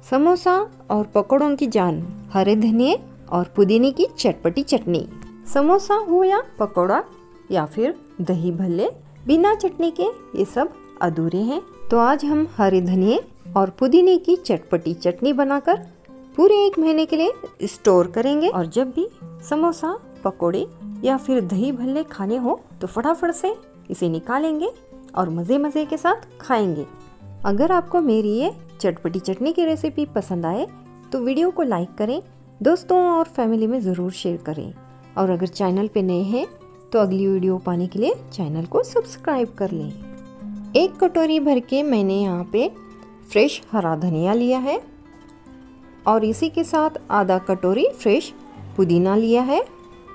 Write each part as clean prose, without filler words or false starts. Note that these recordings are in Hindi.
समोसा और पकौड़ों की जान, हरे धनिए और पुदीने की चटपटी चटनी। समोसा हो या पकौड़ा या फिर दही भल्ले, बिना चटनी के ये सब अधूरे हैं। तो आज हम हरे धनिए और पुदीने की चटपटी चटनी बनाकर पूरे 1 महीने के लिए स्टोर करेंगे। और जब भी समोसा, पकौड़े या फिर दही भल्ले खाने हो तो फटाफट से इसे निकालेंगे और मज़े मज़े के साथ खाएंगे। अगर आपको मेरी ये चटपटी चटनी की रेसिपी पसंद आए तो वीडियो को लाइक करें, दोस्तों और फैमिली में ज़रूर शेयर करें। और अगर चैनल पे नए हैं तो अगली वीडियो पाने के लिए चैनल को सब्सक्राइब कर लें। 1 कटोरी भर के मैंने यहाँ पे फ्रेश हरा धनिया लिया है और इसी के साथ आधा कटोरी फ्रेश पुदीना लिया है,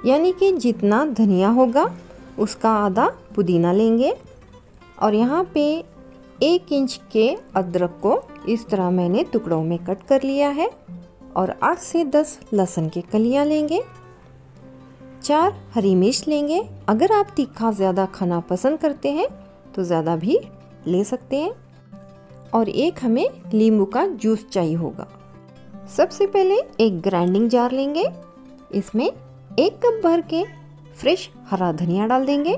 यानी कि जितना धनिया होगा उसका आधा पुदीना लेंगे। और यहाँ पे 1 इंच के अदरक को इस तरह मैंने टुकड़ों में कट कर लिया है और 8 से 10 लहसुन की कलियाँ लेंगे। 4 हरी मिर्च लेंगे। अगर आप तीखा ज़्यादा खाना पसंद करते हैं तो ज़्यादा भी ले सकते हैं। और 1 हमें नींबू का जूस चाहिए होगा। सबसे पहले एक ग्राइंडिंग जार लेंगे, इसमें 1 कप भर के फ्रेश हरा धनिया डाल देंगे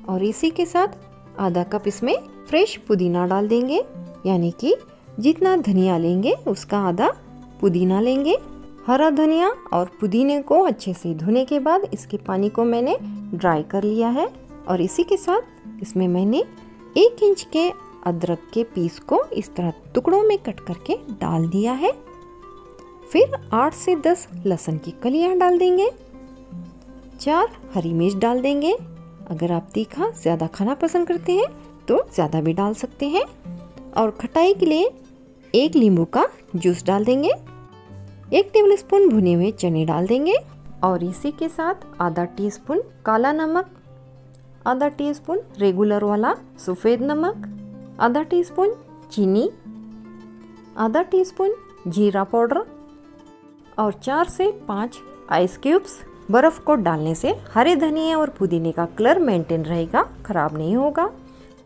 और इसी के साथ आधा कप इसमें फ्रेश पुदीना डाल देंगे, यानी कि जितना धनिया लेंगे उसका आधा पुदीना लेंगे। हरा धनिया और पुदीने को अच्छे से धोने के बाद इसके पानी को मैंने ड्राई कर लिया है और इसी के साथ इसमें मैंने 1 इंच के अदरक के पीस को इस तरह टुकड़ों में कट करके डाल दिया है। फिर 8 से 10 लहसुन की कलियां डाल देंगे। 4 हरी मिर्च डाल देंगे। अगर आप तीखा ज़्यादा खाना पसंद करते हैं तो ज़्यादा भी डाल सकते हैं। और खटाई के लिए 1 नींबू का जूस डाल देंगे। 1 टेबलस्पून भुने हुए चने डाल देंगे और इसी के साथ आधा टीस्पून काला नमक, आधा टीस्पून रेगुलर वाला सफ़ेद नमक, आधा टीस्पून चीनी, आधा टीस्पून जीरा पाउडर और 4 से 5 आइस क्यूब्स। बर्फ़ को डालने से हरे धनिए और पुदीने का कलर मेंटेन रहेगा, ख़राब नहीं होगा।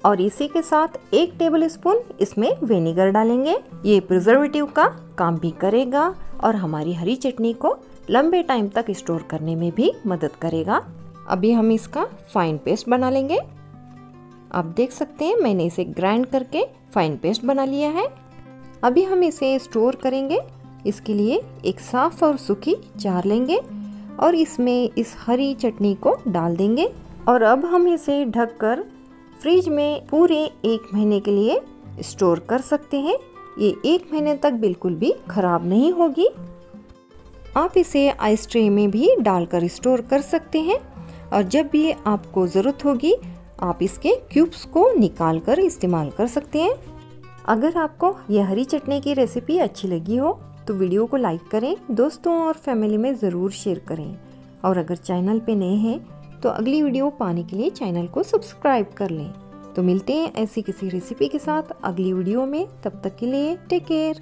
और इसी के साथ 1 टेबलस्पून इसमें विनेगर डालेंगे। ये प्रिजर्वेटिव का काम भी करेगा और हमारी हरी चटनी को लंबे टाइम तक स्टोर करने में भी मदद करेगा। अभी हम इसका फाइन पेस्ट बना लेंगे। आप देख सकते हैं मैंने इसे ग्राइंड करके फाइन पेस्ट बना लिया है। अभी हम इसे स्टोर करेंगे। इसके लिए एक साफ और सूखी जार लेंगे और इसमें इस हरी चटनी को डाल देंगे। और अब हम इसे ढककर फ्रिज में पूरे 1 महीने के लिए स्टोर कर सकते हैं। ये 1 महीने तक बिल्कुल भी खराब नहीं होगी। आप इसे आइस ट्रे में भी डालकर स्टोर कर सकते हैं और जब भी आपको ज़रूरत होगी आप इसके क्यूब्स को निकाल कर इस्तेमाल कर सकते हैं। अगर आपको यह हरी चटनी की रेसिपी अच्छी लगी हो तो वीडियो को लाइक करें, दोस्तों और फैमिली में ज़रूर शेयर करें। और अगर चैनल पे नए हैं तो अगली वीडियो पाने के लिए चैनल को सब्सक्राइब कर लें। तो मिलते हैं ऐसी किसी रेसिपी के साथ अगली वीडियो में। तब तक के लिए टेक केयर।